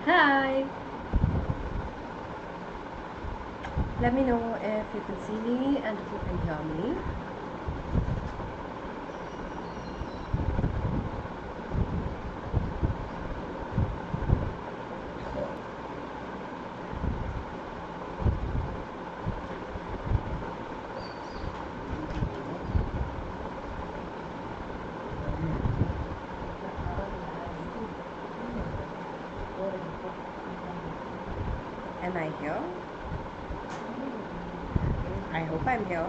Hi! Let me know if you can see me and if you can hear me. Am I here? I hope I'm here.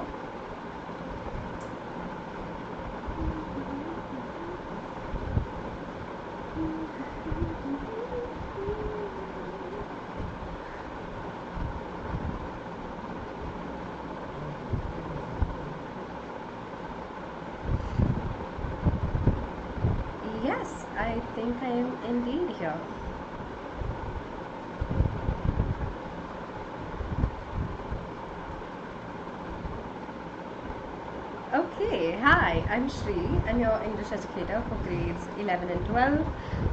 Yes, I think I am indeed here. Okay, hi, I'm Shree. I'm your English educator for grades 11 and 12.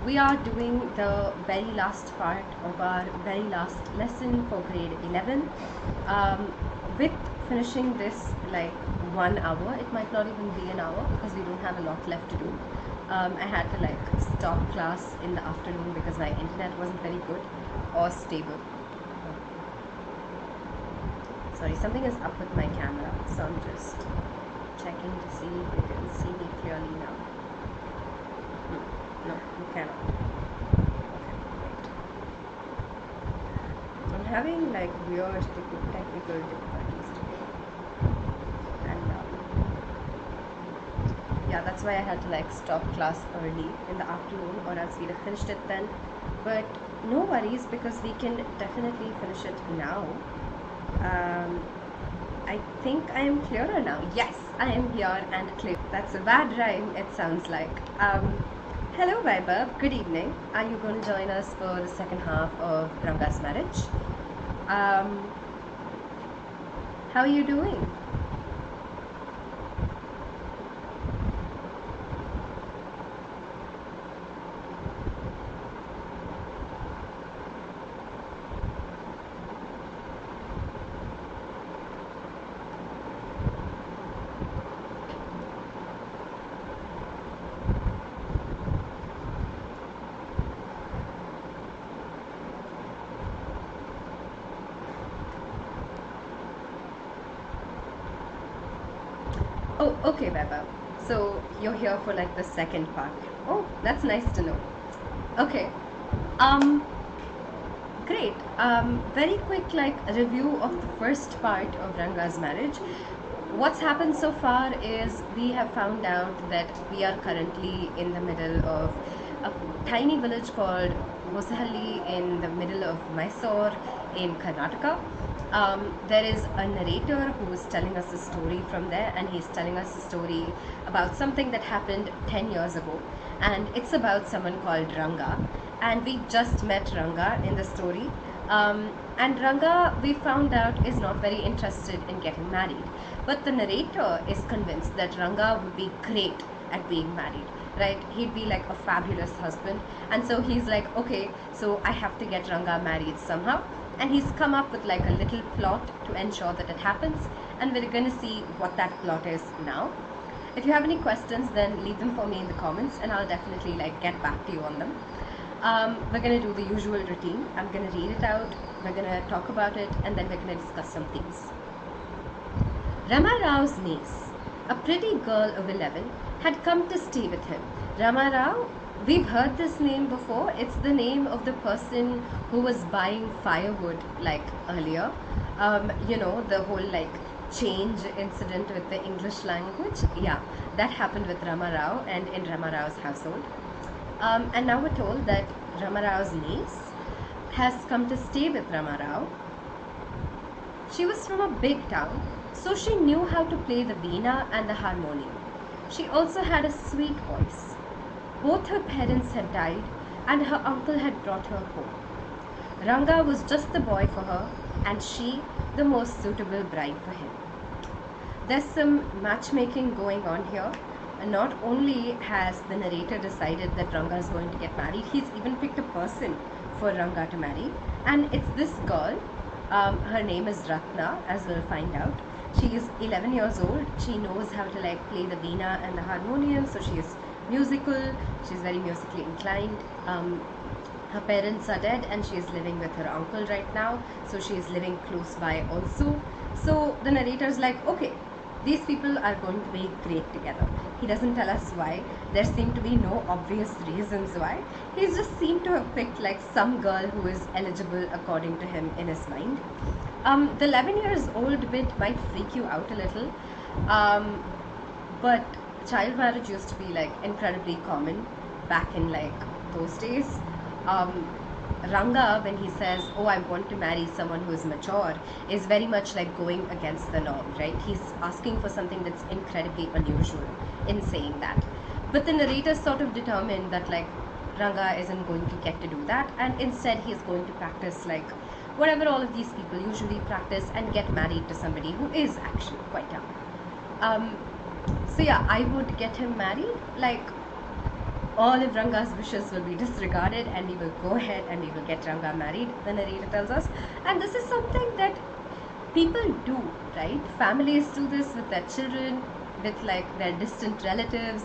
We are doing the very last part of our very last lesson for grade 11. With finishing this like 1 hour, it might not even be an hour because we don't have a lot left to do. I had to like stop class in the afternoon because my internet wasn't very good or stable. Sorry, something is up with my camera, so I'm just checking to see if you can see me clearly now. No, you cannot. Okay, great. I'm having like weird technical difficulties today. And yeah, that's why I had to like stop class early in the afternoon, or else we'd have finished it then. But no worries, because we can definitely finish it now. I think I am clearer now. Yes, I am here and clear. That's a bad rhyme, it sounds like. Hello, Vaibhav. Good evening. Are you going to join us for the second half of Ranga's marriage? How are you doing? Oh, okay, Vaibhav. So you're here for like the second part. Oh, that's nice to know. Okay. Great. Very quick like review of the first part of Ranga's marriage. What's happened so far is we have found out that we are currently in the middle of a tiny village called Hosahalli in the middle of Mysore in Karnataka. There is a narrator who is telling us a story from there, and he's telling us a story about something that happened 10 years ago, and it's about someone called Ranga, and we just met Ranga in the story. And Ranga, we found out, is not very interested in getting married, but the narrator is convinced that Ranga would be great at being married, right? He'd be like a fabulous husband, and so he's like, okay, so I have to get Ranga married somehow, and he's come up with like a little plot to ensure that it happens, and we're going to see what that plot is now. If you have any questions, then leave them for me in the comments, and I'll definitely like get back to you on them. We're going to do the usual routine. I'm going to read it out, we're going to talk about it, and then we're going to discuss some things. Rama Rao's niece, a pretty girl of 11, had come to stay with him. Rama Rao, we've heard this name before. It's the name of the person who was buying firewood like earlier. You know, the whole like change incident with the English language. Yeah, that happened with Rama Rao and in Rama Rao's household. And now we're told that Rama Rao's niece has come to stay with Rama Rao. She was from a big town, so she knew how to play the veena and the harmonium. She also had a sweet voice. Both her parents had died, and her uncle had brought her home. Ranga was just the boy for her, and she the most suitable bride for him. There's some matchmaking going on here. not only has the narrator decided that Ranga is going to get married, he's even picked a person for Ranga to marry, and it's this girl. Her name is Ratna, as we'll find out. She is 11 years old. She knows how to like play the veena and the harmonium, so she is musical. She's very musically inclined. Her parents are dead and she is living with her uncle right now, so she is living close by also. So the narrator is like, okay, these people are going to be great together. He doesn't tell us why. There seem to be no obvious reasons why. He's just seemed to have picked like some girl who is eligible according to him in his mind. The 11 years old bit might freak you out a little, but child marriage used to be like incredibly common back in like those days. Ranga, when he says, oh, I want to marry someone who is mature, is very much like going against the norm, right? He's asking for something that's incredibly unusual in saying that. But the narrator sort of determined that like Ranga isn't going to get to do that, and instead he's going to practice like whatever all of these people usually practice and get married to somebody who is actually quite young. So yeah, I would get him married. Like, all of Ranga's wishes will be disregarded and we will go ahead and we will get Ranga married, the narrator tells us. And this is something that people do, right? Families do this with their children, with like their distant relatives.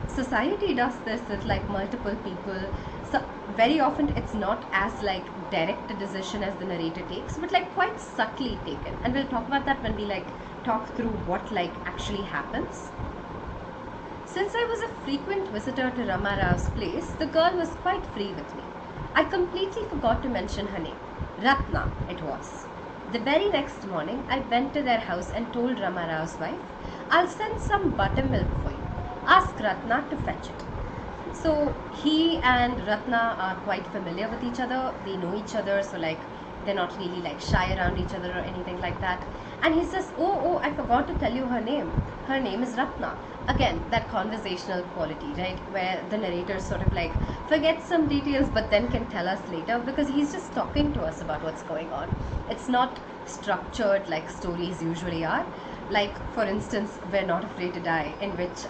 Society does this with like multiple people. So very often it's not as like direct a decision as the narrator takes, but like quite subtly taken. And we'll talk about that when we like talk through what like actually happens. Since I was a frequent visitor to Rama Rao's place, the girl was quite free with me. I completely forgot to mention her name. Ratna, it was. The very next morning, I went to their house and told Rama Rao's wife, I'll send some buttermilk for you. Ask Ratna to fetch it. So he and Ratna are quite familiar with each other. They know each other, so like they're not really like shy around each other or anything like that. And he says, oh, I forgot to tell you her name. Her name is Ratna. Again, that conversational quality, right? Where the narrator sort of like forgets some details but then can tell us later, because he's just talking to us about what's going on. It's not structured like stories usually are. Like, for instance, We're Not Afraid to Die, in which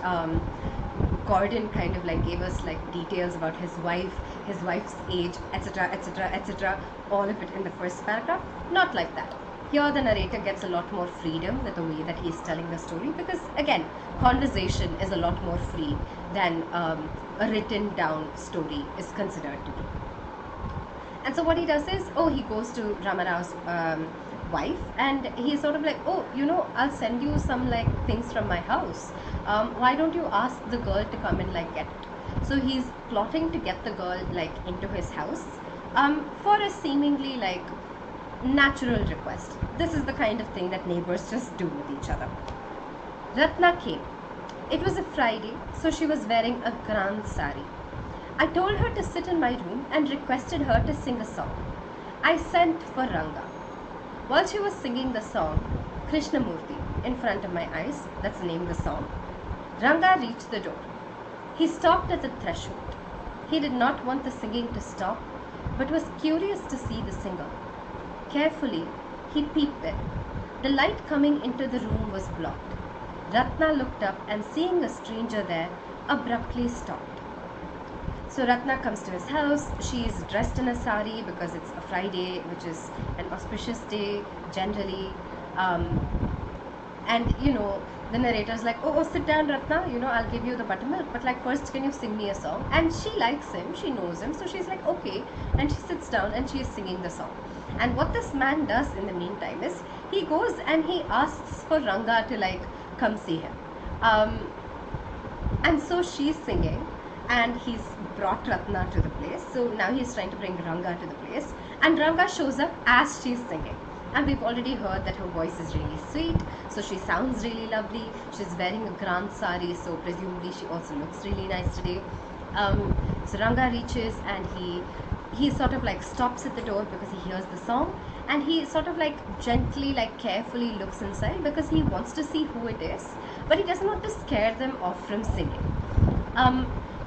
Gordon kind of like gave us like details about his wife's age, etc., etc., etc., all of it in the first paragraph. Not like that. Here the narrator gets a lot more freedom with the way that he's telling the story, because again, conversation is a lot more free than a written down story is considered to be. And so what he does is, he goes to Rama Rao's wife and he's sort of like, I'll send you some like things from my house. Why don't you ask the girl to come and like get it? So he's plotting to get the girl like into his house for a seemingly like natural request. This is the kind of thing that neighbors just do with each other. Ratna came. It was a Friday, so she was wearing a grand sari. I told her to sit in my room and requested her to sing a song. I sent for Ranga. While she was singing the song, Krishnamurti, in front of my eyes, that's the name of the song, Ranga reached the door. He stopped at the threshold. He did not want the singing to stop, but was curious to see the singer. Carefully, he peeped in. The light coming into the room was blocked. Ratna looked up and seeing a stranger there, abruptly stopped. So Ratna comes to his house. She is dressed in a sari because it's a Friday, which is an auspicious day generally. And the narrator's like, oh, sit down, Ratna, I'll give you the buttermilk, but like first can you sing me a song? And she likes him, she knows him, so she's like, okay. And she sits down and she is singing the song. And what this man does in the meantime is he goes and he asks for Ranga to like come see him. And so she's singing and he's brought Ratna to the place. So now he's trying to bring Ranga to the place, and Ranga shows up as she's singing. And we've already heard that her voice is really sweet, so she sounds really lovely. She's wearing a grand sari, so presumably she also looks really nice today. So Ranga reaches and he sort of like stops at the door because he hears the song, and he sort of like gently, like carefully looks inside because he wants to see who it is, but he doesn't want to scare them off from singing.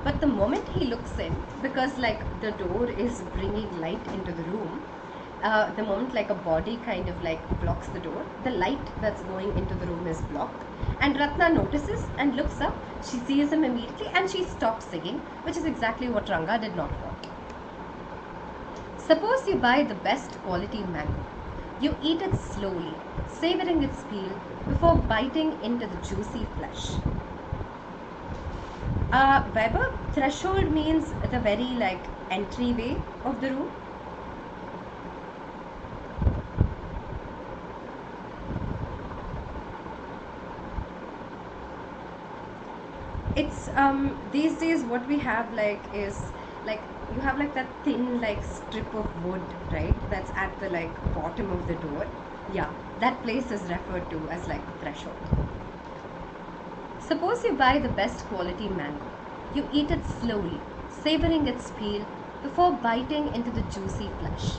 But the moment he looks in, because like the door is bringing light into the room, The moment like a body kind of like blocks the door, the light that's going into the room is blocked, and Ratna notices and looks up. She sees him immediately and she stops singing, which is exactly what Ranga did not want. Suppose you buy the best quality mango. You eat it slowly, savoring its peel before biting into the juicy flesh. Weber, threshold means the very like entryway of the room. It's these days what we have like is like you have like that thin like strip of wood, right? That's at the like bottom of the door. Yeah, that place is referred to as like the threshold. Suppose you buy the best quality mango. You eat it slowly, savoring its peel before biting into the juicy flesh.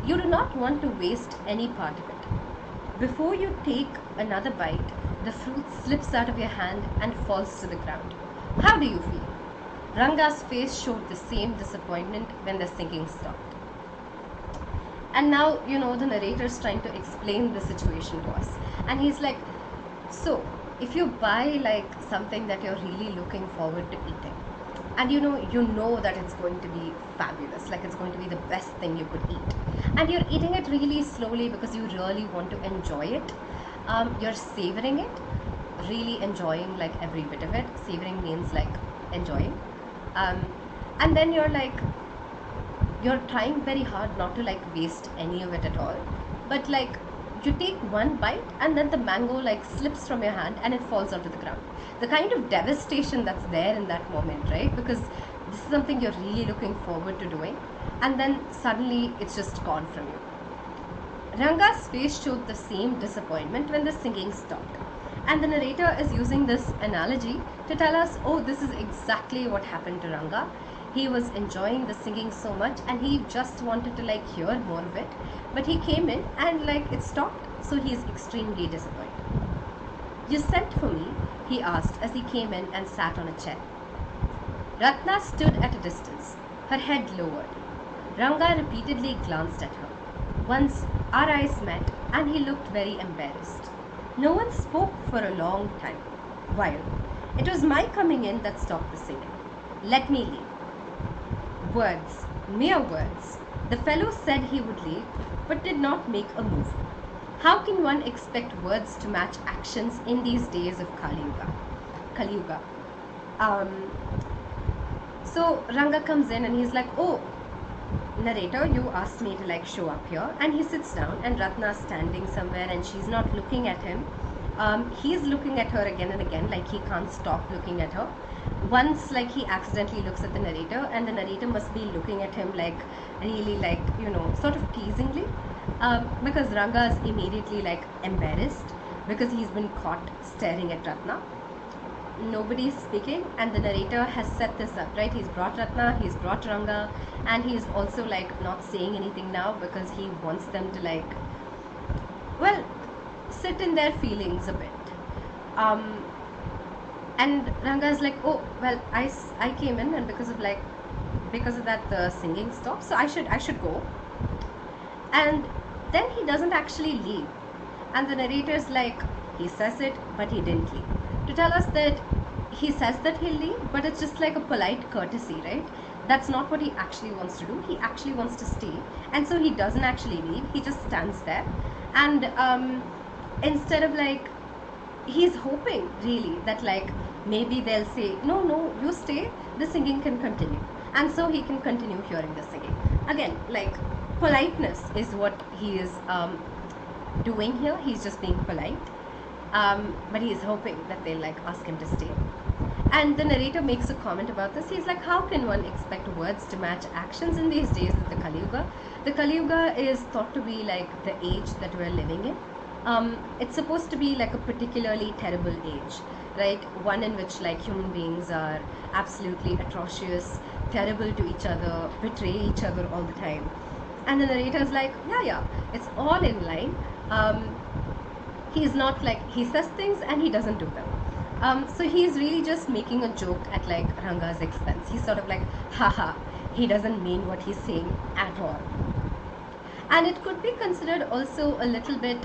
You do not want to waste any part of it. Before you take another bite, the fruit slips out of your hand and falls to the ground. How do you feel? Ranga's face showed the same disappointment when the singing stopped. And now, the narrator's trying to explain the situation to us. And he's like, so, if you buy like something that you're really looking forward to eating, and you know that it's going to be fabulous, like it's going to be the best thing you could eat, and you're eating it really slowly because you really want to enjoy it, you're savoring it, really enjoying like every bit of it. Savoring means like enjoying, and then you're trying very hard not to like waste any of it at all, but like you take one bite and then the mango like slips from your hand and it falls onto the ground. The kind of devastation that's there in that moment, right? Because this is something you're really looking forward to doing, and then suddenly it's just gone from you. Ranga's face showed the same disappointment when the singing stopped, and the narrator is using this analogy to tell us, oh, this is exactly what happened to Ranga. He was enjoying the singing so much and he just wanted to like hear more of it, but he came in and like it stopped, so he is extremely disappointed. You sent for me? He asked as he came in and sat on a chair. Ratna stood at a distance, her head lowered. Ranga repeatedly glanced at her. Once our eyes met and he looked very embarrassed. No one spoke for a long time. While it was my coming in that stopped the singing. Let me leave. Words, mere words. The fellow said he would leave, but did not make a move. How can one expect words to match actions in these days of Kali Yuga? So Ranga comes in and he's like, oh, narrator, you asked me to like show up here. And he sits down and Ratna's standing somewhere and she's not looking at him. He's looking at her again and again, like he can't stop looking at her. Once like he accidentally looks at the narrator and the narrator must be looking at him like really like sort of teasingly, because Ranga is immediately like embarrassed because he's been caught staring at Ratna. Nobody's speaking and the narrator has set this up, right? He's brought Ratna, he's brought Ranga, and he's also like not saying anything now because he wants them to like, well, sit in their feelings a bit. And Ranga's like, oh, well, I came in and because of that the singing stopped, so I should go. And then he doesn't actually leave. And the narrator's like, he says it, but he didn't leave. To tell us that he says that he'll leave, but it's just like a polite courtesy, right? That's not what he actually wants to do. He actually wants to stay. And so he doesn't actually leave. He just stands there. And instead of like, he's hoping really that like, maybe they'll say, no, you stay, the singing can continue. And so he can continue hearing the singing. Again, like politeness is what he is doing here. He's just being polite. But he is hoping that they'll like ask him to stay. And the narrator makes a comment about this. He's like, how can one expect words to match actions in these days of the Kali Yuga? The Kali Yuga is thought to be like the age that we're living in. It's supposed to be like a particularly terrible age, right? One in which like human beings are absolutely atrocious, terrible to each other, betray each other all the time. And the narrator's like, yeah, it's all in line. He's not like, he says things and he doesn't do them. So he's really just making a joke at like Ranga's expense. He's sort of like, haha, he doesn't mean what he's saying at all. And it could be considered also a little bit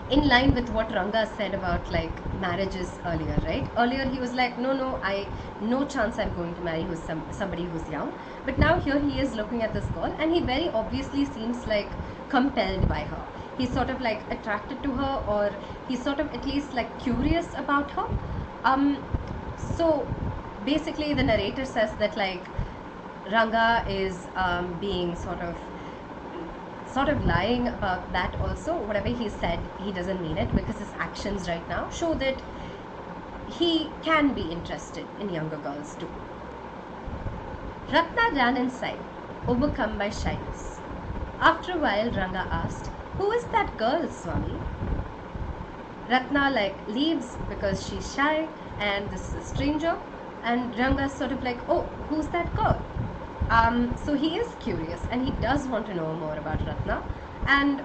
in line with what Ranga said about like marriages earlier, right? Earlier he was like, no chance I'm going to marry somebody who's young. But now here he is looking at this girl, and he very obviously seems like compelled by her. He's sort of like attracted to her, or he's sort of at least like curious about her. So basically the narrator says that like Ranga is being sort of lying about that also. Whatever he said, he doesn't mean it, because his actions right now show that he can be interested in younger girls too. Ratna ran inside, overcome by shyness. After a while, Ranga asked, "Who is that girl, Swami?" Ratna like leaves because she's shy and this is a stranger, and Ranga's sort of like, "Oh, who's that girl?" So he is curious and he does want to know more about Ratna. And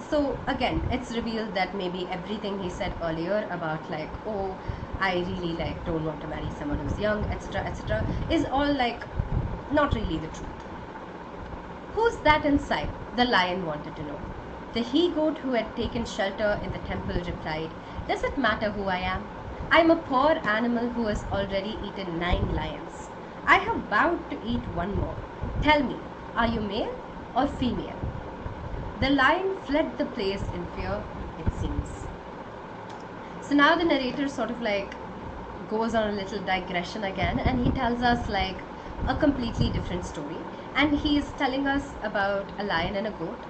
so again, it's revealed that maybe everything he said earlier about like, oh, I really like don't want to marry someone who's young, etc., is all like not really the truth. "Who's that inside?" the lion wanted to know. The he-goat who had taken shelter in the temple replied, "Does it matter who I am? I am a poor animal who has already eaten 9 lions. I have vowed to eat one more. Tell me, are you male or female?" The lion fled the place in fear, it seems. So now the narrator sort of like goes on a little digression again, and he tells us like a completely different story. And he is telling us about a lion and a goat.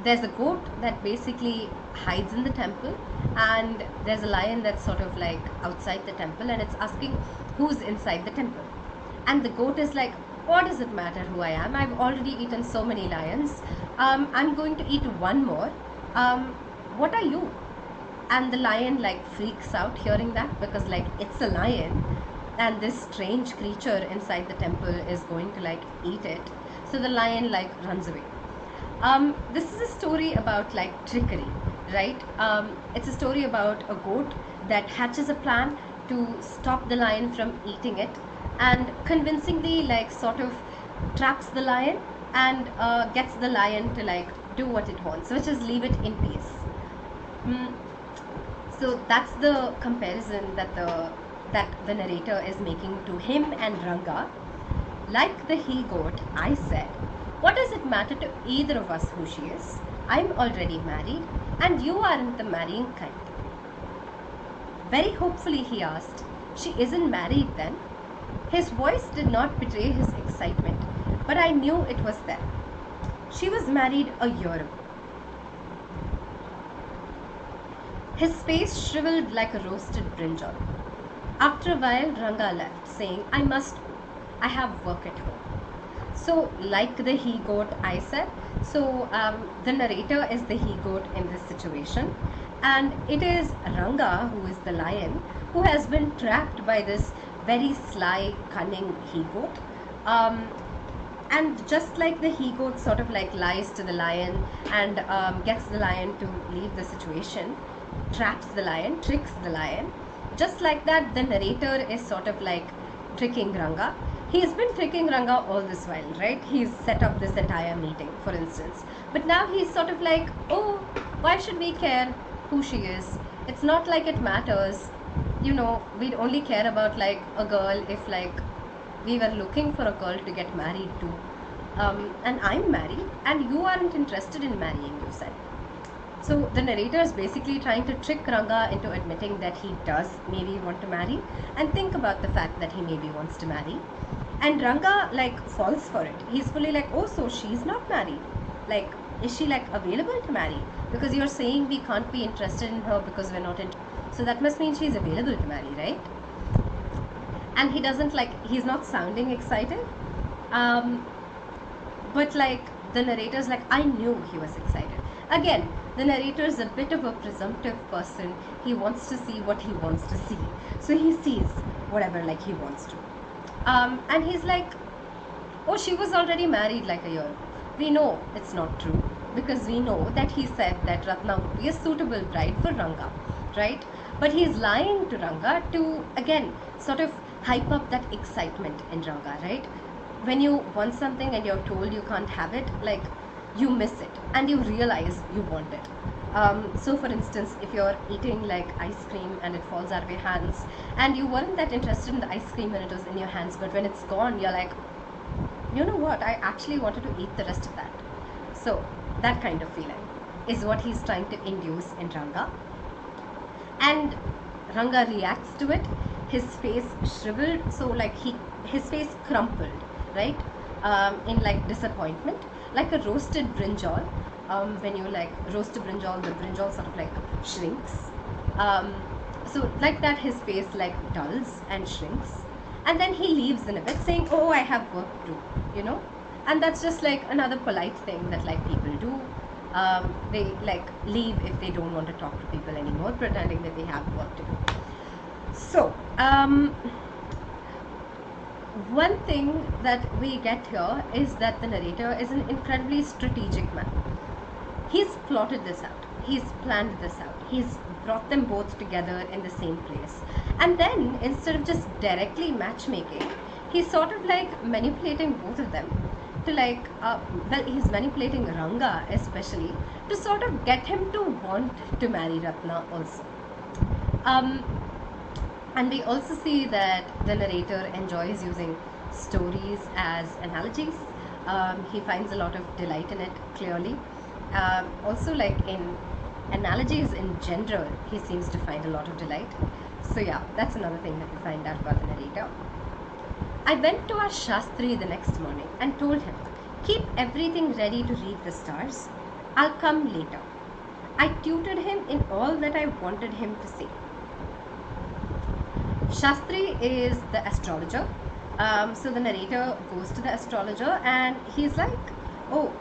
There's a goat that basically hides in the temple, and there's a lion that's sort of like outside the temple, and it's asking who's inside the temple. And the goat is like, "What does it matter who I am? I've already eaten so many lions. I'm going to eat one more. What are you?" And the lion like freaks out hearing that, because like it's a lion and this strange creature inside the temple is going to like eat it. So the lion like runs away. This is a story about like trickery, right? It's a story about a goat that hatches a plan to stop the lion from eating it, and convincingly like sort of traps the lion and gets the lion to like do what it wants, which is leave it in peace. So that's the comparison that the narrator is making to him and Ranga. Like the he-goat, I said, "What does it matter to either of us who she is? I'm already married, and you aren't the marrying kind." Very hopefully he asked, "She isn't married then?" His voice did not betray his excitement, but I knew it was there. "She was married a year ago." His face shriveled like a roasted brinjal. After a while, Ranga left, saying, I have work at home." So, like the he-goat, I said, so the narrator is the he-goat in this situation, and it is Ranga, who is the lion, who has been trapped by this very sly, cunning he-goat. And just like the he-goat sort of like lies to the lion and gets the lion to leave the situation, traps the lion, tricks the lion, just like that the narrator is sort of like tricking Ranga. He's been tricking Ranga all this while, right? He's set up this entire meeting, for instance. But now he's sort of like, "Oh, why should we care who she is? It's not like it matters. You know, we'd only care about like a girl if like we were looking for a girl to get married to. And I'm married and you aren't interested in marrying," you said. So the narrator is basically trying to trick Ranga into admitting that he does maybe want to marry, and think about the fact that he maybe wants to marry. And Ranga like falls for it. He's fully like, "Oh, so she's not married. Like, is she like available to marry? Because you're saying we can't be interested in her because we're not in. So that must mean she's available to marry, right?" And he doesn't like, he's not sounding excited. But like the narrator's like, I knew he was excited. Again, the narrator is a bit of a presumptive person. He wants to see what he wants to see. So he sees whatever like he wants to. And he's like, "Oh, she was already married like a year ago." We know it's not true, because we know that he said that Ratna would be a suitable bride for Ranga, right? But he's lying to Ranga to, again, sort of hype up that excitement in Ranga, right? when you want something and you're told you can't have it, like you miss it and you realize you want it. So for instance, if you're eating like ice cream and it falls out of your hands, and you weren't that interested in the ice cream when it was in your hands, but when it's gone, you're like, you know what, I actually wanted to eat the rest of that. So that kind of feeling is what he's trying to induce in Ranga. And Ranga reacts to it. His face shriveled, so like his face crumpled, right? In like disappointment, like a roasted brinjal. When you like roast a brinjal, the brinjal sort of like shrinks. So like that, his face like dulls and shrinks, and then he leaves in a bit, saying, "Oh, I have work to do," you know. And that's just like another polite thing that like people do. They like leave if they don't want to talk to people anymore, pretending that they have work to do. So one thing that we get here is that the narrator is an incredibly strategic man. He's plotted this out, he's planned this out, he's brought them both together in the same place, and then instead of just directly matchmaking, he's sort of like manipulating both of them to like well, he's manipulating Ranga especially to sort of get him to want to marry Ratna also. And we also see that the narrator enjoys using stories as analogies. He finds a lot of delight in it, clearly. Also, like in analogies in general, he seems to find a lot of delight. So yeah, that's another thing that we find out about the narrator. I went to our Shastri the next morning and told him, keep everything ready to read the stars. I'll come later. I tutored him in all that I wanted him to say. Shastri is the astrologer. So the narrator goes to the astrologer and he's like, oh,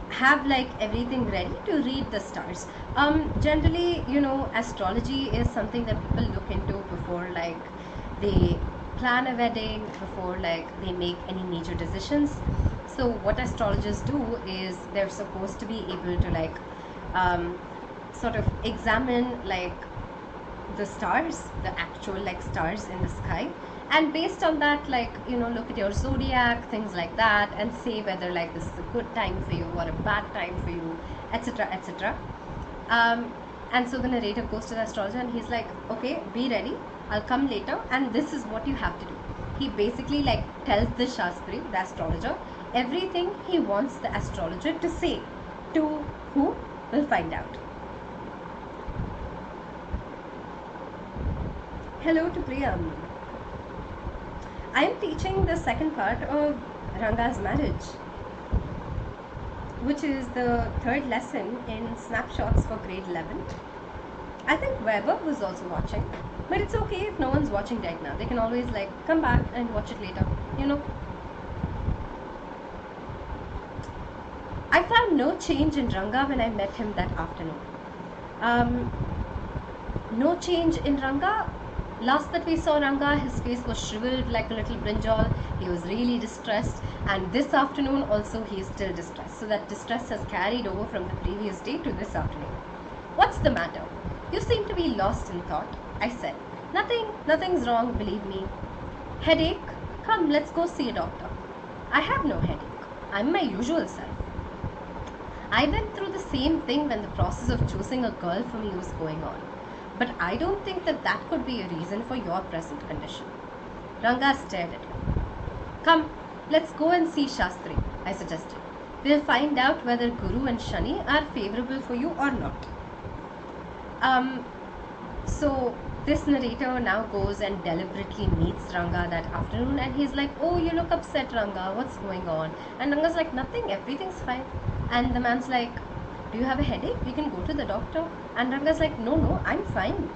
have like everything ready to read the stars. Generally, you know, astrology is something that people look into before like they plan a wedding, before like they make any major decisions. So what astrologers do is they're supposed to be able to like sort of examine like the stars, the actual like stars in the sky, and based on that, like, you know, look at your zodiac, things like that, and say whether like this is a good time for you or a bad time for you, etc., etc. And so the narrator goes to the astrologer and he's like, okay, be ready, I'll come later, and this is what you have to do. He basically like tells the Shastri, the astrologer, everything he wants the astrologer to say. To who? We'll find out. Hello to Priyam. I am teaching the second part of Ranga's marriage, which is the third lesson in Snapshots for grade 11. I think Weber was also watching, but it's okay if no one's watching right now. They can always like come back and watch it later, you know. I found no change in Ranga when I met him that afternoon. No change in Ranga. Last that we saw Ranga, his face was shriveled like a little brinjal. He was really distressed, and this afternoon also he is still distressed. So that distress has carried over from the previous day to this afternoon. What's the matter? You seem to be lost in thought, I said. Nothing's wrong, believe me. Headache? Come, let's go see a doctor. I have no headache. I'm my usual self. I went through the same thing when the process of choosing a girl for me was going on. But I don't think that that could be a reason for your present condition. Ranga stared at him. Come, let's go and see Shastri, I suggested. We'll find out whether Guru and Shani are favorable for you or not. So this narrator now goes and deliberately meets Ranga that afternoon, and he's like, oh, you look upset, Ranga, what's going on? And Ranga's like, nothing, everything's fine. And the man's like, do you have a headache? You can go to the doctor. And Ranga's like, no, I'm fine.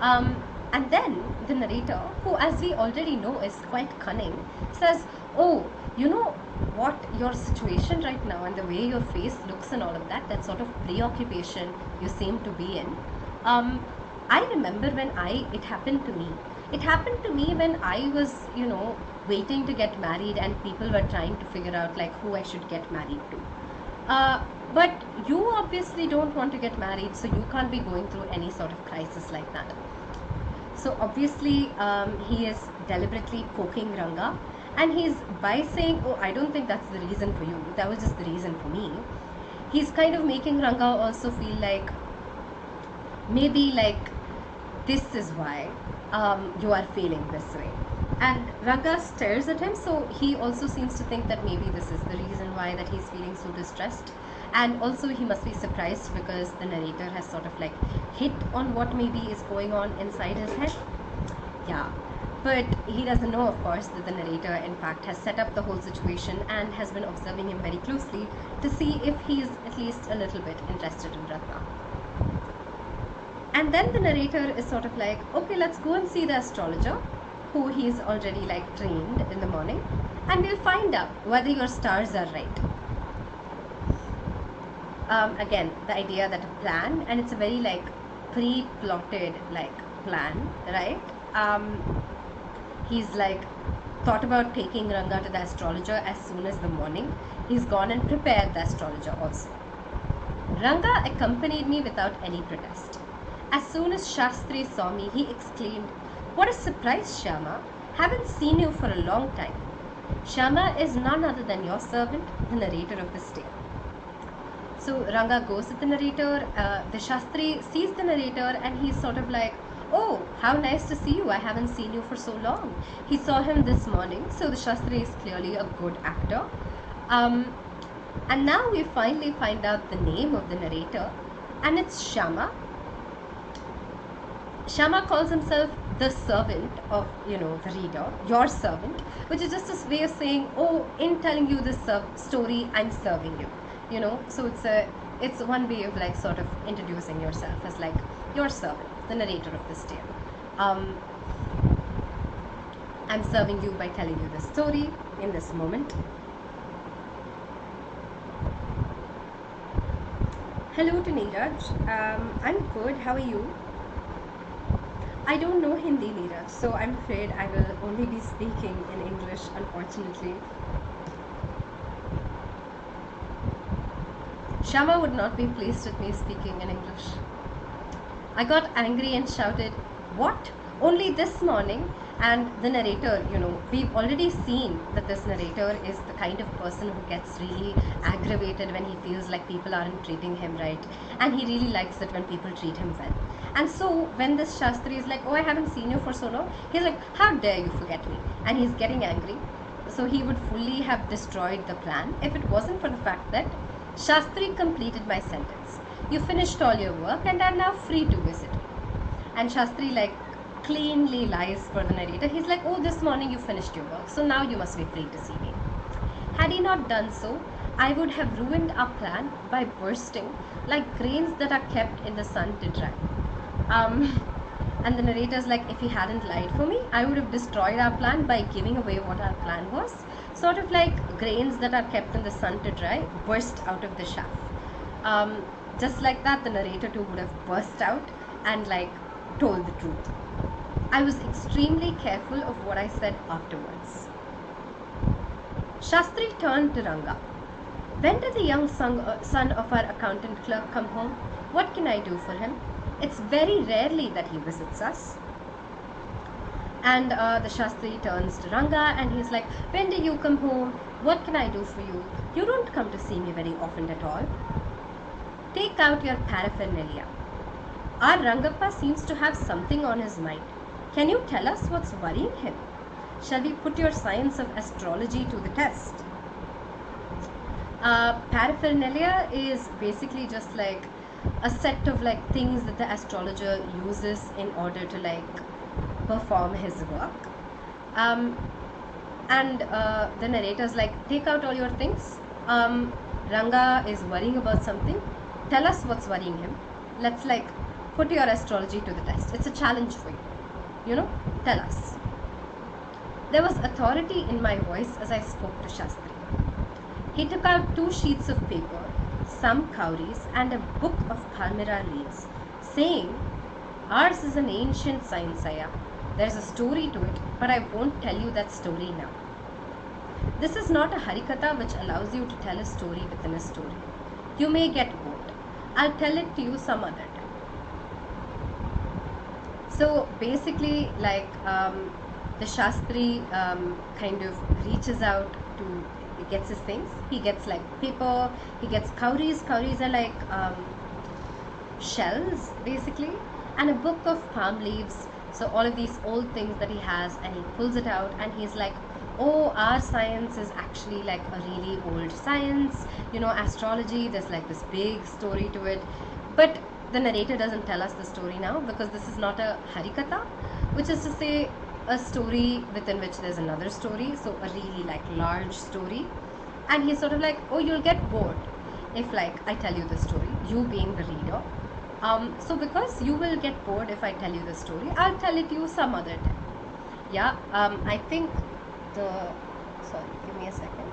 And then the narrator, who as we already know is quite cunning, says, oh, you know what, your situation right now and the way your face looks and all of that, that sort of preoccupation you seem to be in. I remember when it happened to me. It happened to me when I was, you know, waiting to get married and people were trying to figure out like who I should get married to. But you obviously don't want to get married, so you can't be going through any sort of crisis like that. So obviously he is deliberately poking Ranga, And he's, by saying, oh, I don't think that's the reason for you, that was just the reason for me, he's kind of making Ranga also feel like maybe like this is why you are feeling this way. And Ranga stares at him, so he also seems to think that maybe this is the reason why that he's feeling so distressed. And also he must be surprised because the narrator has sort of like hit on what maybe is going on inside his head. Yeah, but he doesn't know, of course, that the narrator in fact has set up the whole situation and has been observing him very closely to see if he's at least a little bit interested in Ratna. And then the narrator is sort of like, okay, let's go and see the astrologer, who he's already like trained in the morning, and we'll find out whether your stars are right. Again, the idea that a plan, and it's a very like pre-plotted like plan, right? He's like thought about taking Ranga to the astrologer as soon as the morning. He's gone and prepared the astrologer also. Ranga accompanied me without any protest. As soon as Shastri saw me, he exclaimed, "What a surprise, Shyama! Haven't seen you for a long time." Shyama is none other than your servant, the narrator of this tale. So Ranga goes with the narrator. The Shastri sees the narrator and he's sort of like, "Oh, how nice to see you. I haven't seen you for so long." He saw him this morning, so the Shastri is clearly a good actor. And now we finally find out the name of the narrator, and it's Shyama. Shyama calls himself the servant of, the reader, your servant, which is just a way of saying, oh, in telling you this story, I'm serving you, So it's one way of like sort of introducing yourself as like your servant, the narrator of this tale. I'm serving you by telling you the story in this moment. Hello to Neeraj. I'm good. How are you? I don't know Hindi, Neeraj, so I'm afraid I will only be speaking in English, unfortunately. Shyama would not be pleased with me speaking in English. I got angry and shouted, "What? Only this morning?" And the narrator, we've already seen that this narrator is the kind of person who gets really aggravated when he feels like people aren't treating him right. And he really likes it when people treat him well. And so when this Shastri is like, "Oh, I haven't seen you for so long," he's like, "How dare you forget me?" And he's getting angry. So he would fully have destroyed the plan if it wasn't for the fact that Shastri completed my sentence. You finished all your work and are now free to visit. And Shastri like cleanly lies for the narrator. He's like, "Oh, this morning you finished your work, so now you must be free to see me." Had he not done so, I would have ruined our plan by bursting like grains that are kept in the sun to dry. And the narrator's like, if he hadn't lied for me, I would have destroyed our plan by giving away what our plan was. Sort of like grains that are kept in the sun to dry, burst out of the chaff. Just like that, the narrator too would have burst out and like told the truth. I was extremely careful of what I said afterwards. Shastri turned to Ranga. "When did the young son of our accountant clerk come home? What can I do for him? It's very rarely that he visits us." And the Shastri turns to Ranga and he's like, "When do you come home? What can I do for you? You don't come to see me very often at all. Take out your paraphernalia. Our Rangappa seems to have something on his mind. Can you tell us what's worrying him? Shall we put your science of astrology to the test?" Paraphernalia is basically just like a set of like things that the astrologer uses in order to like perform his work. And the narrator's like, "Take out all your things. Ranga is worrying about something. Tell us what's worrying him. Let's like put your astrology to the test. It's a challenge for you. Tell us." There was authority in my voice as I spoke to Shastri. He took out 2 sheets of paper, some cowries, and a book of palmyra leaves, saying, "Ours is an ancient science, Aya. There's a story to it, but I won't tell you that story now. This is not a harikatha which allows you to tell a story within a story. You may get bored. I'll tell it to you some other time." So basically, like, The Shastri kind of reaches out to, he gets his things. He gets like paper, he gets cowries. Cowries are like shells basically, and a book of palm leaves. So all of these old things that he has, and he pulls it out, and he's like, oh, our science is actually like a really old science, you know, astrology, there's like this big story to it. But the narrator doesn't tell us the story now, because this is not a harikatha, which is to say a story within which there's another story, so a really like large story. And he's sort of like, oh, you'll get bored if like I tell you the story, you being the reader. So because you will get bored if I tell you the story, I'll tell it to you some other time. Yeah, I think sorry, give me a second.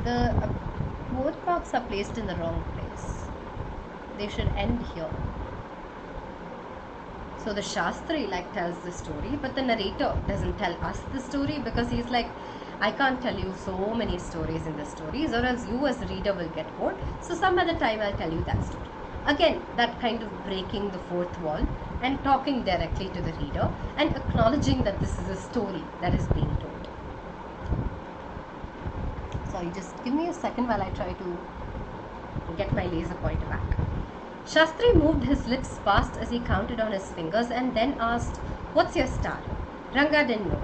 The quote marks are placed in the wrong place. They should end here. So the Shastri like tells the story, but the narrator doesn't tell us the story, because he's like, I can't tell you so many stories in the stories, or else you as a reader will get bored. So some other time I'll tell you that story. Again, that kind of breaking the fourth wall and talking directly to the reader and acknowledging that this is a story that is being told. Sorry, just give me a second while I try to get my laser pointer back. Shastri moved his lips fast as he counted on his fingers and then asked, what's your star? Ranga didn't know.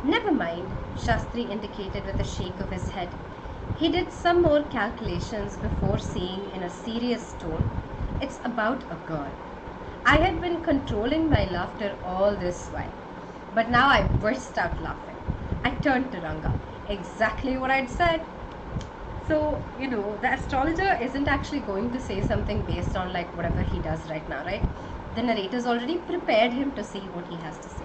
Never mind, Shastri indicated with a shake of his head. He did some more calculations before saying in a serious tone, it's about a girl. I had been controlling my laughter all this while, but now I burst out laughing. I turned to Ranga. Exactly what I'd said. So, you know, the astrologer isn't actually going to say something based on like whatever he does right now, right? The narrator's already prepared him to say what he has to say.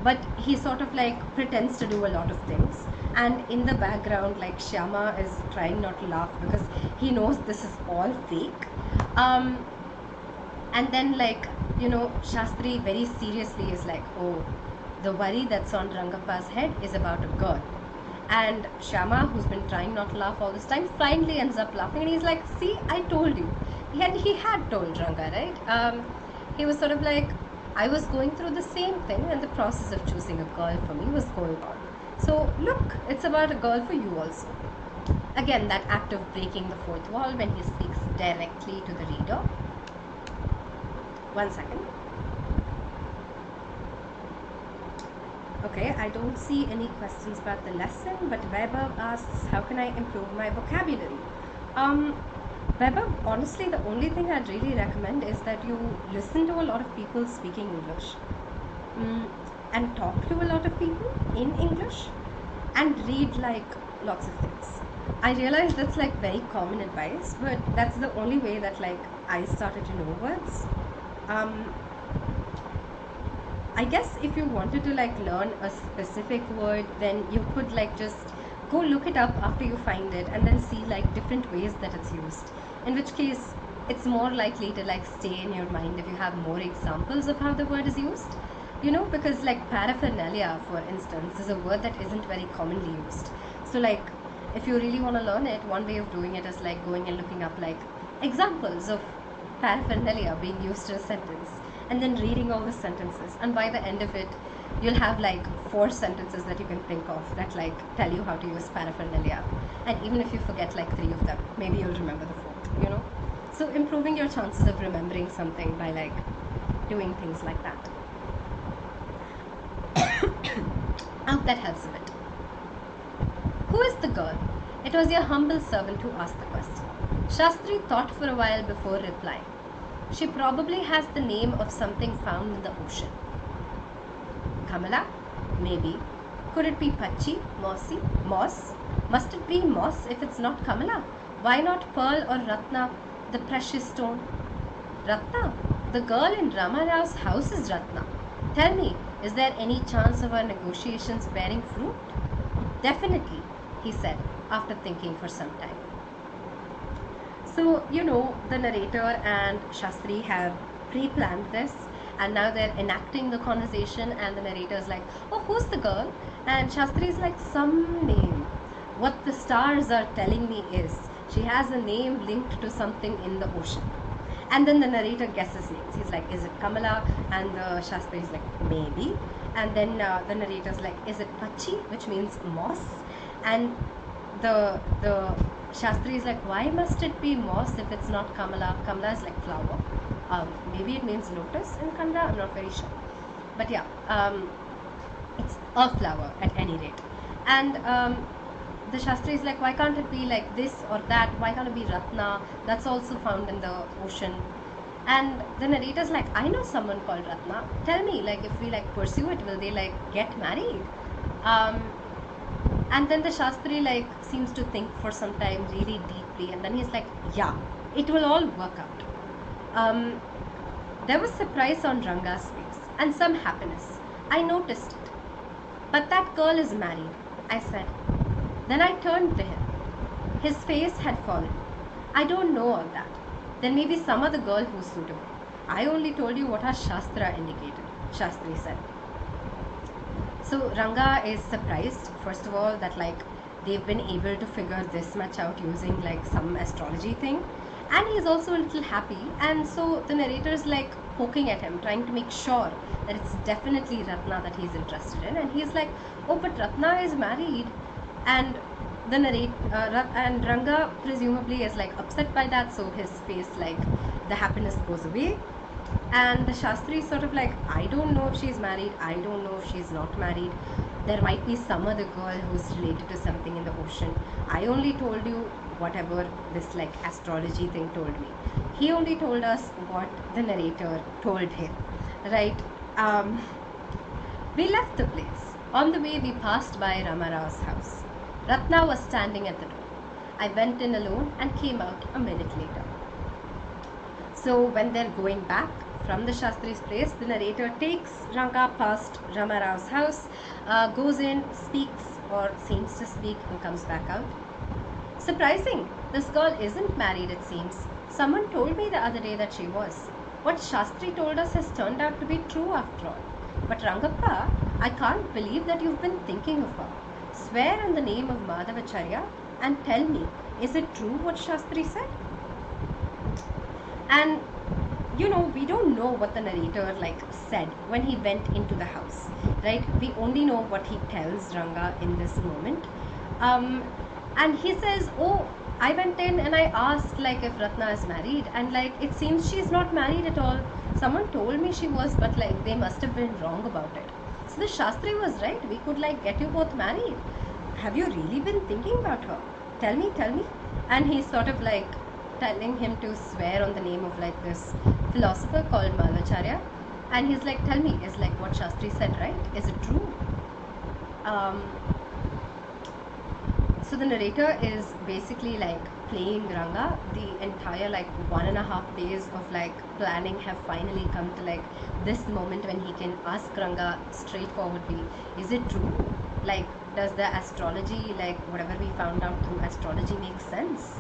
But he sort of like pretends to do a lot of things. And in the background, like Shyama is trying not to laugh because he knows this is all fake. And then like, you know, Shastri very seriously is like, oh, the worry that's on Rangappa's head is about a girl. And Shyama, who's been trying not to laugh all this time, finally ends up laughing, and he's like, see, I told you. And he had told Ranga, right? He was sort of like, I was going through the same thing, and the process of choosing a girl for me was going on. So look, it's about a girl for you also. Again, that act of breaking the fourth wall when he speaks directly to the reader. 1 second. Okay, I don't see any questions about the lesson, but Vaibhav asks, how can I improve my vocabulary? Vaibhav, honestly, the only thing I'd really recommend is that you listen to a lot of people speaking English and talk to a lot of people in English and read like lots of things. I realize that's like very common advice, but that's the only way that like I started to know words. I guess if you wanted to like learn a specific word, then you could like just go look it up after you find it and then see like different ways that it's used. In which case, it's more likely to like stay in your mind if you have more examples of how the word is used. You know, because like paraphernalia, for instance, is a word that isn't very commonly used. So like, if you really want to learn it, one way of doing it is like going and looking up like examples of paraphernalia being used in a sentence, and then reading all the sentences, and by the end of it you'll have like 4 sentences that you can think of that like tell you how to use paraphernalia. And even if you forget like 3 of them, maybe you'll remember the 4th, you know. So improving your chances of remembering something by like doing things like that. I hope that helps a bit. Who is the girl? It was your humble servant who asked the question. Shastri thought for a while before replying. She probably has the name of something found in the ocean. Kamala? Maybe. Could it be Pachi? Mossy? Moss? Must it be moss if it's not Kamala? Why not pearl or Ratna, the precious stone? Ratna? The girl in Rama Rao's house is Ratna. Tell me, is there any chance of our negotiations bearing fruit? Definitely, he said, after thinking for some time. So, you know, the narrator and Shastri have pre-planned this, and now they're enacting the conversation, and the narrator is like, oh, who's the girl? And Shastri is like, some name. What the stars are telling me is, she has a name linked to something in the ocean. And then the narrator guesses names. He's like, is it Kamala? And the Shastri is like, maybe. And then the narrator's like, is it pachi, which means moss? And the Shastri is like, why must it be moss if it's not Kamala? Kamala is like flower. Maybe it means lotus in Kannada, I'm not very sure. But yeah, it's a flower at any rate. And the Shastri is like, why can't it be like this or that? Why can't it be Ratna? That's also found in the ocean. And the narrator's like, I know someone called Ratna. Tell me, like, if we like pursue it, will they like get married? And then the Shastri like seems to think for some time really deeply, and then he's like, yeah, it will all work out. There was surprise on Ranga's face and some happiness. I noticed it. But that girl is married, I said. Then I turned to him. His face had fallen. I don't know all that. There may be some other girl who's suitable. I only told you what our Shastra indicated, Shastri said. So Ranga is surprised, first of all, that like they've been able to figure this much out using like some astrology thing. And he's also a little happy. And so the narrator is like poking at him, trying to make sure that it's definitely Ratna that he's interested in. And he's like, oh, but Ratna is married. And the and Ranga presumably is like upset by that, so his face, like, the happiness goes away. And the Shastri is sort of like, I don't know if she's married, I don't know if she's not married. There might be some other girl who's related to something in the ocean. I only told you whatever this like astrology thing told me. He only told us what the narrator told him, right? We left the place. On the way, we passed by Ramarao's house. Ratna was standing at the door. I went in alone and came out a minute later. So when they're going back from the Shastri's place, the narrator takes Ranga past Ramarao's house, goes in, speaks or seems to speak, and comes back out. Surprising, this girl isn't married, it seems. Someone told me the other day that she was. What Shastri told us has turned out to be true after all. But Rangappa, I can't believe that you've been thinking of her. Swear in the name of Madhavacharya and tell me, is it true what Shastri said? And you know, we don't know what the narrator like said when he went into the house, right? We only know what he tells Ranga in this moment. And he says, oh, I went in and I asked like if Ratna is married, and like it seems she's not married at all. Someone told me she was, but like they must have been wrong about it. So the Shastri was right. We could like get you both married. Have you really been thinking about her? Tell me, tell me. And he's sort of like telling him to swear on the name of like this philosopher called Madhavacharya. And he's like, tell me, is like what Shastri said right? Is it true? So the narrator is basically like playing Ranga. The entire like 1.5 days of like planning have finally come to like this moment when he can ask Ranga straightforwardly, is it true? Like, does the astrology, like whatever we found out through astrology, make sense?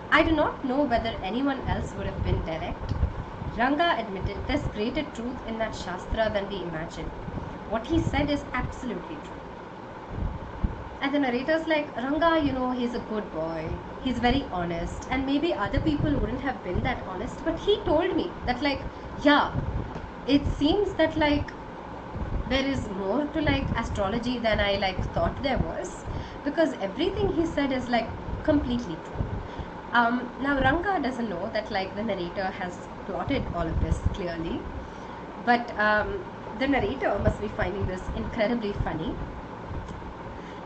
I do not know whether anyone else would have been direct. Ranga admitted there's greater truth in that Shastra than we imagine. What he said is absolutely true. And the narrator's like, Ranga, you know, he's a good boy. He's very honest. And maybe other people wouldn't have been that honest. But he told me that like, yeah, it seems that like there is more to like astrology than I like thought there was. Because everything he said is like completely true. Now Ranga doesn't know that like the narrator has plotted all of this clearly. But the narrator must be finding this incredibly funny.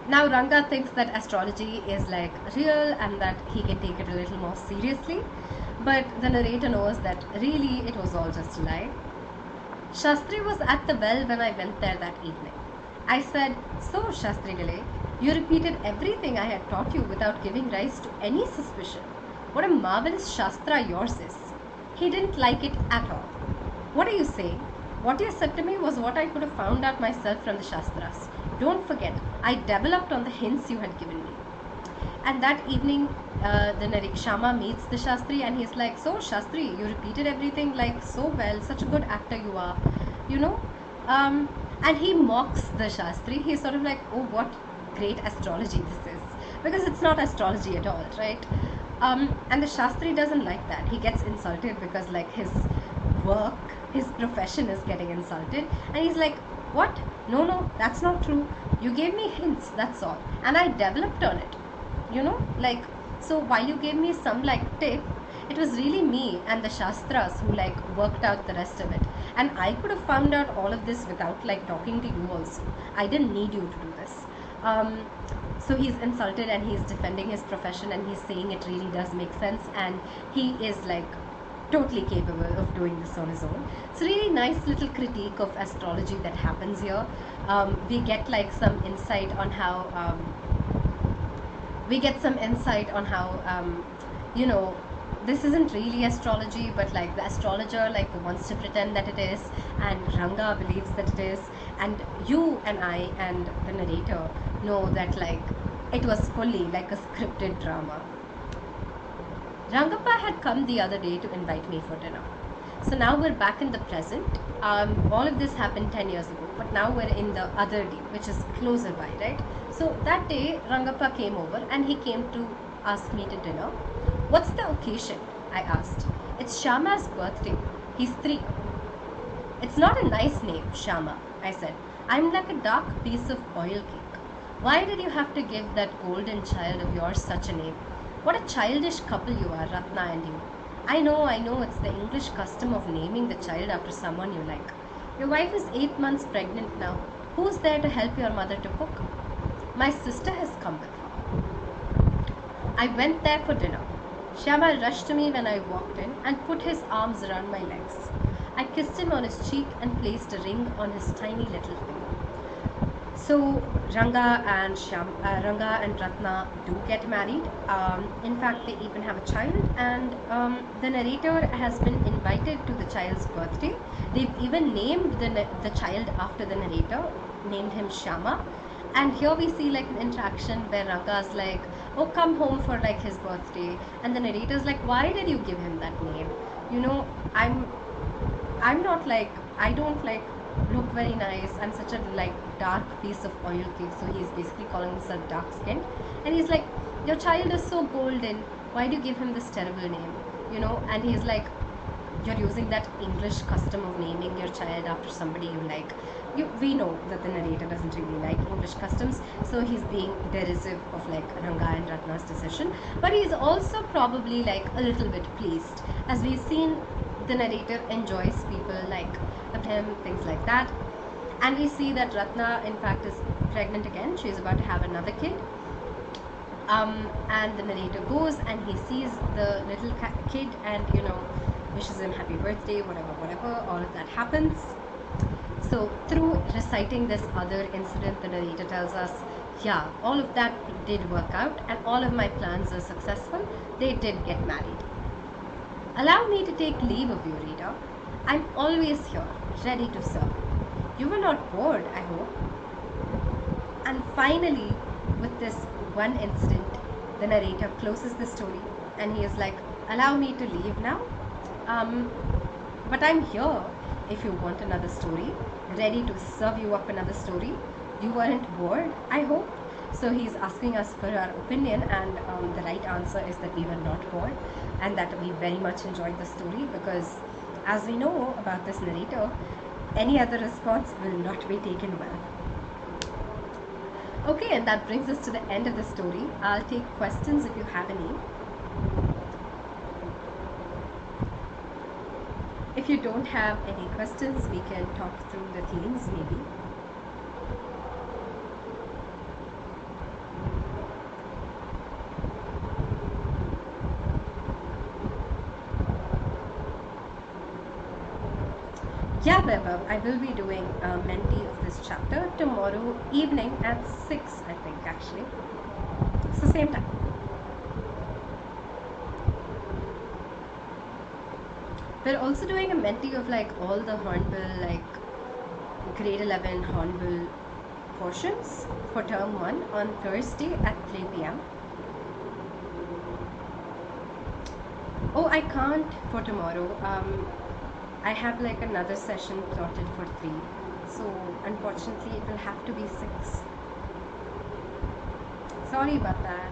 Now Ranga thinks that astrology is like real and that he can take it a little more seriously, but the narrator knows that really it was all just a lie. Shastri was at the well when I went there that evening. I said, so Shastri Dile, you repeated everything I had taught you without giving rise to any suspicion. What a marvelous Shastra yours is. He didn't like it at all. What are you saying? What you said to me was what I could have found out myself from the Shastras. Don't forget, I developed on the hints you had given me. And that evening, the Shama meets the Shastri and he's like, so Shastri, you repeated everything like so well, such a good actor you are, you know. And he mocks the Shastri. He's sort of like, oh, what great astrology this is. Because it's not astrology at all, right? And the Shastri doesn't like that. He gets insulted because like his work, his profession is getting insulted. And he's like, What? No, no, that's not true. You gave me hints, that's all. And I developed on it. Like, so while you gave me some like tip, it was really me and the Shastras who like worked out the rest of it. And I could have found out all of this without like talking to you also. I didn't need you to do this. So he's insulted and he's defending his profession and he's saying it really does make sense, and he is like totally capable of doing this on his own. It's a really nice little critique of astrology that happens here. We get like some insight on how you know, this isn't really astrology, but like the astrologer like wants to pretend that it is, and Ranga believes that it is, and you and I and the narrator know that like it was fully like a scripted drama. Rangappa had come the other day to invite me for dinner. So now we're back in the present. All of this happened 10 years ago, but now we're in the other day, which is closer by, right? So that day, Rangappa came over and he came to ask me to dinner. What's the occasion? I asked. It's Shama's birthday. He's 3. It's not a nice name, Shama, I said. I'm like a dark piece of oil cake. Why did you have to give that golden child of yours such a name? What a childish couple you are, Ratna and you. I know, it's the English custom of naming the child after someone you like. Your wife is 8 months pregnant now. Who's there to help your mother to cook? My sister has come with her. I went there for dinner. Shama rushed to me when I walked in and put his arms around my legs. I kissed him on his cheek and placed a ring on his tiny little finger. So Ranga and Ratna do get married. In fact, they even have a child, and the narrator has been invited to the child's birthday. They've even named the child after the narrator, named him Shama. And here we see like an interaction where Ranga's like, oh, come home for like his birthday, and the narrator's like, why did you give him that name? I'm not like, I don't like look very nice. I'm such a like dark piece of oil cake. So he's basically calling himself dark skinned, and he's like, your child is so golden, why do you give him this terrible name? And he's like, you're using that English custom of naming your child after somebody you like. We know that the narrator doesn't really like English customs, so he's being derisive of like Ranga and Ratna's decision, but he's also probably like a little bit pleased, as we've seen the narrator enjoys people like him, things like that. And we see that Ratna in fact is pregnant again. She's about to have another kid, and the narrator goes and he sees the little kid and wishes him happy birthday, whatever, all of that happens. So through reciting this other incident, the narrator tells us, yeah, all of that did work out and all of my plans are successful. They did get married. Allow me to take leave of you, reader. I'm always here, ready to serve. You were not bored, I hope. And finally, with this one incident, the narrator closes the story and he is like, allow me to leave now. But I'm here if you want another story, ready to serve you up another story. You weren't bored, I hope. So he's asking us for our opinion, and the right answer is that we were not bored and that we very much enjoyed the story, because as we know about this narrator, any other response will not be taken well. Okay, and that brings us to the end of the story. I'll take questions if you have any. If you don't have any questions, we can talk through the themes maybe. Yeah, Vaibhav, I will be doing a mentee of this chapter tomorrow evening at 6, I think, actually. It's the same time. We're also doing a mentee of like all the Hornbill, like grade 11 Hornbill portions for term 1 on Thursday at 3 p.m. Oh, I can't for tomorrow. I have like another session plotted for 3, so unfortunately it will have to be 6. Sorry about that.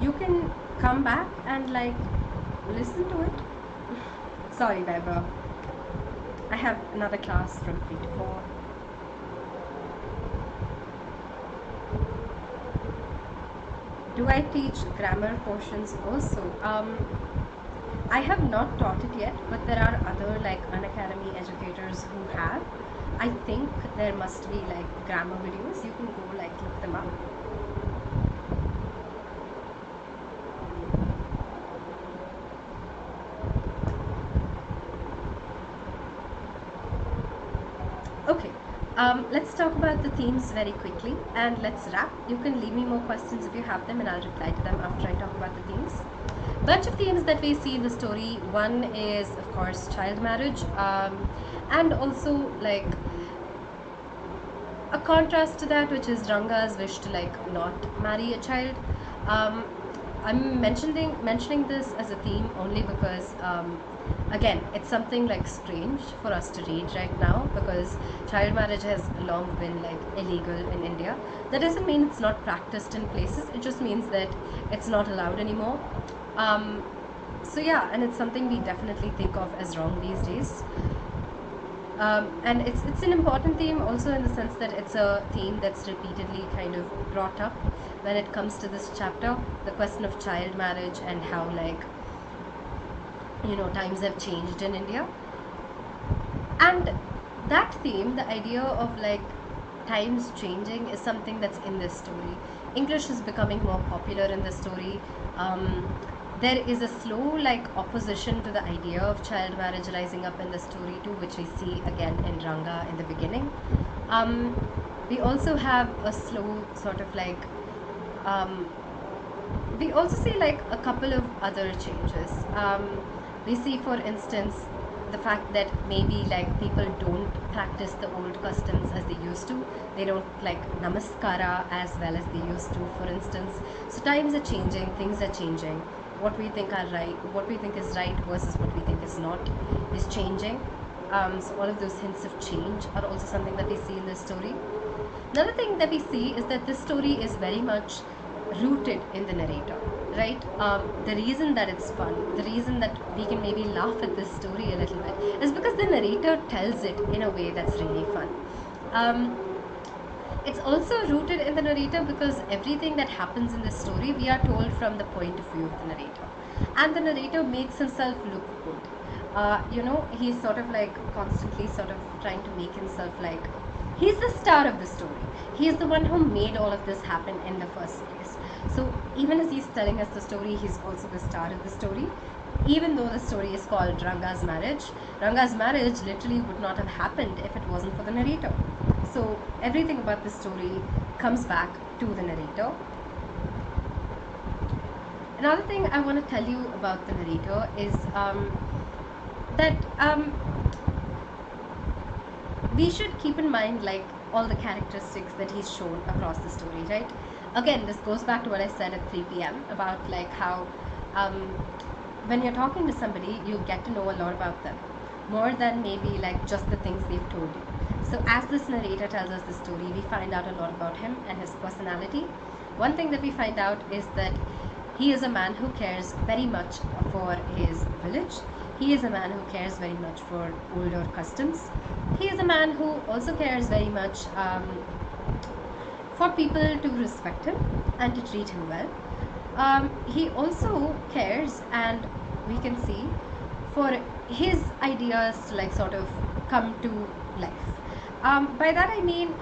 You can come back and like listen to it. Sorry, Barbara. I have another class from 3 to 4. Do I teach grammar portions also? I have not taught it yet, but there are other like Unacademy educators who have. I think there must be like grammar videos. You can go like look them up. Okay, let's talk about the themes very quickly and let's wrap. You can leave me more questions if you have them and I'll reply to them after I talk about the themes. Bunch of themes that we see in the story. One is of course child marriage, and also like a contrast to that, which is Ranga's wish to like not marry a child. I'm mentioning this as a theme only because again, it's something like strange for us to read right now, because child marriage has long been like illegal in India. That doesn't mean it's not practiced in places, it just means that it's not allowed anymore. So yeah, and it's something we definitely think of as wrong these days. And it's an important theme also in the sense that it's a theme that's repeatedly kind of brought up when it comes to this chapter, the question of child marriage and how like, you know, times have changed in India. And that theme, the idea of like times changing, is something that's in this story. English is becoming more popular in the story. There is a slow like opposition to the idea of child marriage rising up in the story too, which we see again in Ranga in the beginning. We also have a slow sort of like we also see like a couple of other changes. We see, for instance, the fact that maybe like people don't practice the old customs as they used to. They don't like namaskara as well as they used to, for instance. So times are changing, things are changing. What we think are right, what we think is right versus what we think is not, is changing. So all of those hints of change are also something that we see in this story. Another thing that we see is that this story is very much rooted in the narrator, right? The reason that it's fun, the reason that we can maybe laugh at this story a little bit, is because the narrator tells it in a way that's really fun. It's also rooted in the narrator because everything that happens in this story we are told from the point of view of the narrator, and the narrator makes himself look good. You know, he's sort of like constantly sort of trying to make himself like he's the star of the story. He's the one who made all of this happen in the first place. So even as he's telling us the story, he's also the star of the story. Even though the story is called Ranga's marriage literally would not have happened if it wasn't for the narrator. So everything about the story comes back to the narrator. Another thing I want to tell you about the narrator is that we should keep in mind like all the characteristics that he's shown across the story, right? Again, this goes back to what I said at 3 p.m. about like how when you're talking to somebody, you get to know a lot about them, more than maybe like just the things they've told you. So as this narrator tells us the story, we find out a lot about him and his personality. One thing that we find out is that he is a man who cares very much for his village. He is a man who cares very much for older customs. He is a man who also cares very much for people to respect him and to treat him well. He also cares, and we can see, for his ideas to like sort of come to life. By that I mean,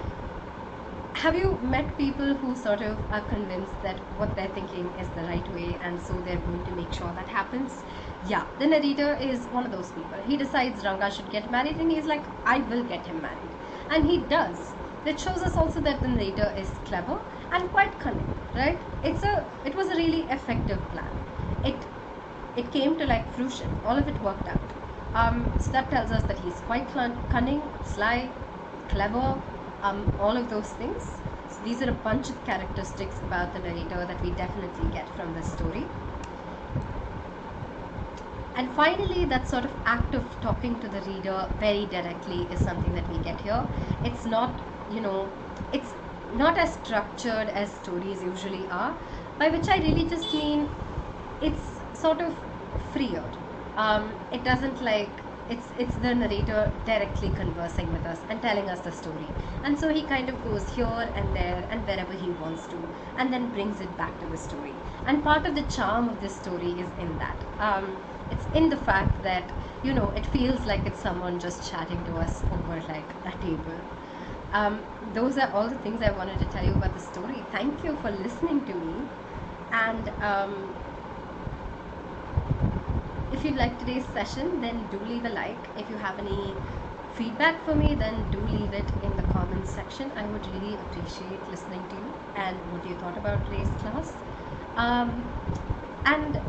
have you met people who sort of are convinced that what they're thinking is the right way, and so they're going to make sure that happens? Yeah, the narrator is one of those people. He decides Ranga should get married and he's like, I will get him married. And he does. That shows us also that the narrator is clever and quite cunning, right? It was a really effective plan. It came to like fruition. All of it worked out. So that tells us that he's quite cunning, sly, clever, all of those things. So these are a bunch of characteristics about the narrator that we definitely get from this story. And finally, that sort of act of talking to the reader very directly is something that we get here. It's not, you know, it's not as structured as stories usually are, by which I really just mean it's sort of freer. It doesn't like it's the narrator directly conversing with us and telling us the story, and so he kind of goes here and there and wherever he wants to, and then brings it back to the story. And part of the charm of this story is in that. It's in the fact that it feels like it's someone just chatting to us over like a table. Those are all the things I wanted to tell you about the story. Thank you for listening to me, and if you liked today's session, then do leave a like. If you have any feedback for me, then do leave it in the comments section. I would really appreciate listening to you and what you thought about today's class. And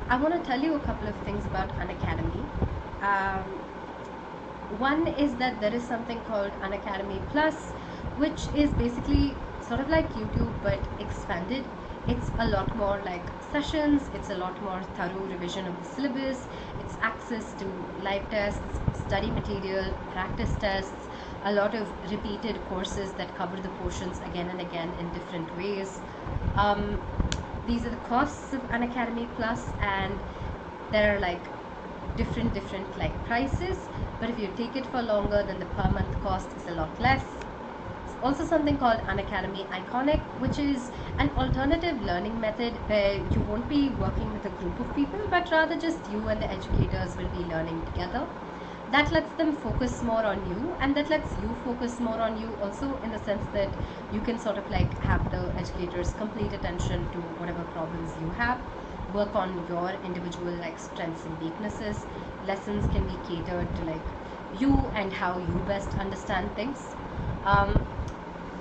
I want to tell you a couple of things about Unacademy. One is that there is something called Unacademy Plus, which is basically sort of like YouTube but expanded. It's a lot more like sessions, it's a lot more thorough revision of the syllabus, it's access to live tests, study material, practice tests, a lot of repeated courses that cover the portions again and again in different ways. These are the costs of Unacademy Plus, and there are like different like prices, but if you take it for longer, then the per month cost is a lot less. Also something called Unacademy Iconic, which is an alternative learning method where you won't be working with a group of people, but rather just you and the educators will be learning together. That lets them focus more on you, and that lets you focus more on you also, in the sense that you can sort of like have the educators' complete attention to whatever problems you have, work on your individual like strengths and weaknesses. Lessons can be catered to like you and how you best understand things.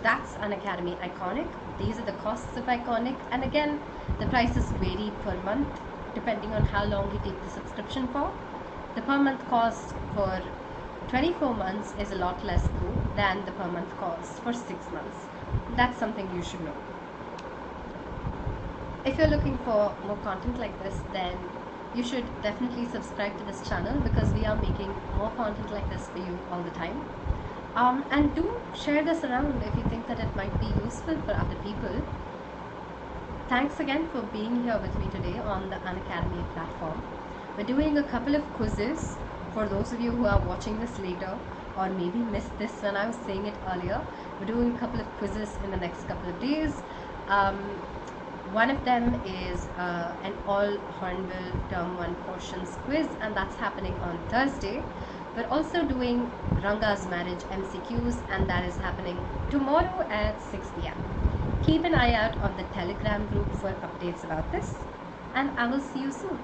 That's Unacademy Iconic. These are the costs of Iconic, and again the prices vary per month depending on how long you take the subscription for. The per month cost for 24 months is a lot less though than the per month cost for 6 months. That's something you should know. If you're looking for more content like this, then you should definitely subscribe to this channel, because we are making more content like this for you all the time. And do share this around if you think that it might be useful for other people. Thanks again for being here with me today on the Unacademy platform. We're doing a couple of quizzes for those of you who are watching this later, or maybe missed this when I was saying it earlier. We're doing a couple of quizzes in the next couple of days. One of them is an all Hornbill Term-1 portions quiz, and that's happening on Thursday. We're also doing Ranga's marriage MCQs, and that is happening tomorrow at 6 p.m. Keep an eye out on the Telegram group for updates about this, and I will see you soon.